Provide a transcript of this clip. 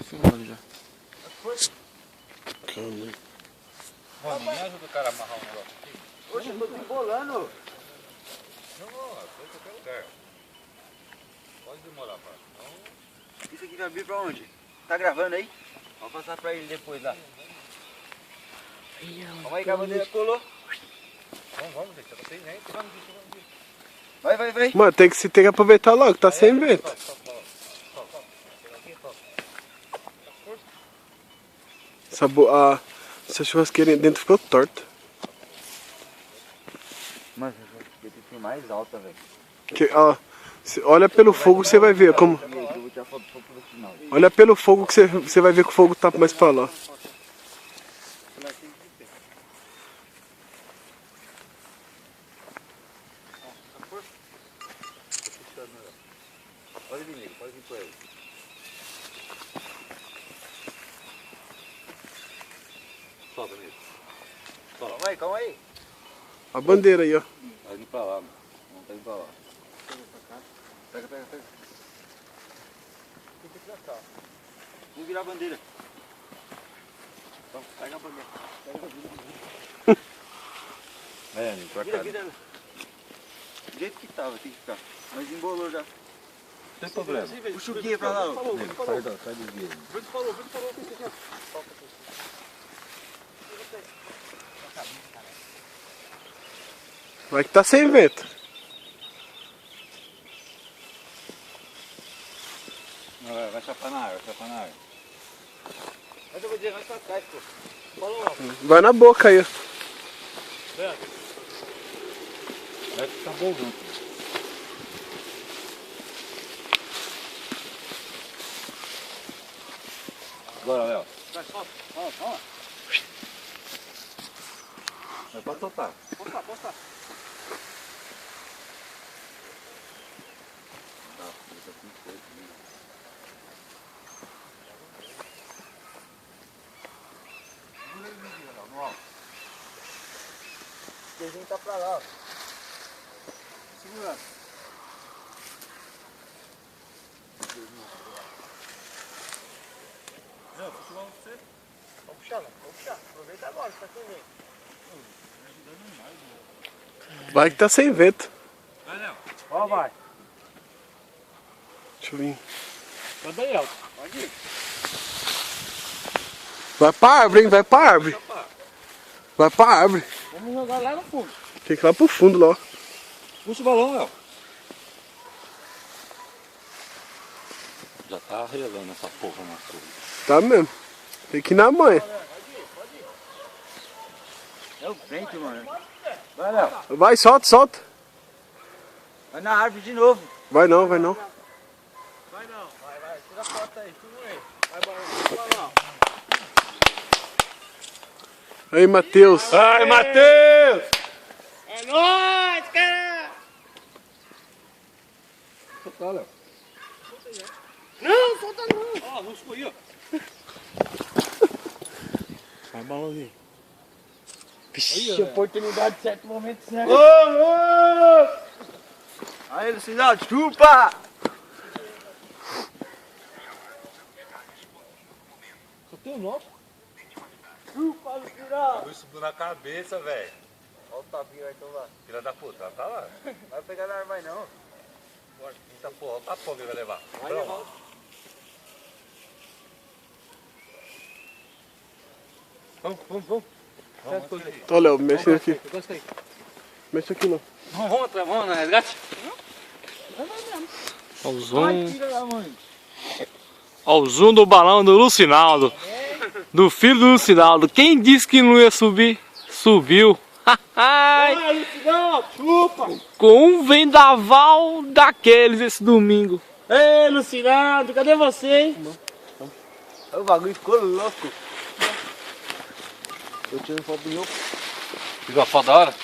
filmando já. Calma. Mano, me ajuda o cara a amarrar um negócio aqui. Oxe, eu tô desembolando. Não, foi em qualquer lugar. Pode demorar, pá. Não. Isso aqui vai vir pra onde? Tá gravando aí? Vamos passar pra ele depois lá. Calma aí que a bandeira colou. Vamos, gente. Eu não sei nem. Vamos. Vai. Mano, tem que aproveitar logo, tá sem vento. Essa churrasqueira aí dentro ficou torta. Mano, eu tenho que ser mais alta, velho. Olha pelo fogo que você vai ver como. Eu vou tirar foto pro final. Olha pelo fogo que você vai ver que o fogo tá mais pra lá. Pode vir, nego. Pode vir com ele. Solta, nego. Calma aí. A bandeira aí, ó. Vai vir pra lá, mano. Não tá indo pra lá. Pega. Vamos virar a bandeira. Então, pega a bandeira. Nego, pra cá. Vira. Do jeito que tava, tem que ficar. Mas embolou já. Não tem problema. Puxa o guia pra lá, ó. Nego, sai do guia. Vai que tá sem vento. Não, vai chapar na água, Mas eu vou dizer mais pra trás, pô. Vai na boca aí, ó. Vai ficar bom junto. Agora, Léo. Vai, solta. Vai pra soltar. Posta. O desenho tá pra lá, ó. Segura. Não, vou chamar você. Vamos puxar. Aproveita agora, tá sem vento. Vai que tá sem vento. Vai, Léo. Ó, vai. Deixa eu vir. Pode ir, Elton. Pode ir. Vai pra árvore, hein? Vai pra árvore. Vamos jogar lá no fundo. Tem que ir lá pro fundo, lá, ó. Puxa o balão, Léo. Já tá relando essa porra na sua. Tá mesmo. Tem que ir na manha. É o frente, mano. Vai, Léo. Vai, solta. Vai na árvore de novo. Vai não. Vai. Tira a foto aí, filma aí. Vai lá. Aí, Matheus. Ai, Matheus! É nóis, cara! Solta, Léo. Não, solta não. Ó, rusco aí, ó. Vai, balãozinho. Vixe, oportunidade, certo momento, certo. Ô! Aí, Lucinaldo, chupa! Só tem o nosso. Chupa, Lucinaldo! Isso subiu na cabeça, velho. Olha o tapinho aí, então lá. Filha da puta, ela tá lá. Vai pegar na árvore, não. Eita porra, olha o tapão que ele vai levar. Vai levar. Vamos. Ó, Léo, mexe aqui. Gostei. Mexe aqui, não. Vamos na resgate? Ó o Vai, zoom. tira da mãe. Ó o zoom do balão do Lucinaldo. Do filho do Lucinaldo. Quem disse que não ia subir? Subiu. Vai, Lucinaldo, chupa! Com um vendaval daqueles esse domingo. Ei, Lucinaldo, cadê você, hein? O bagulho ficou louco. Eu tirei foto do meu. Ficou a foto da hora?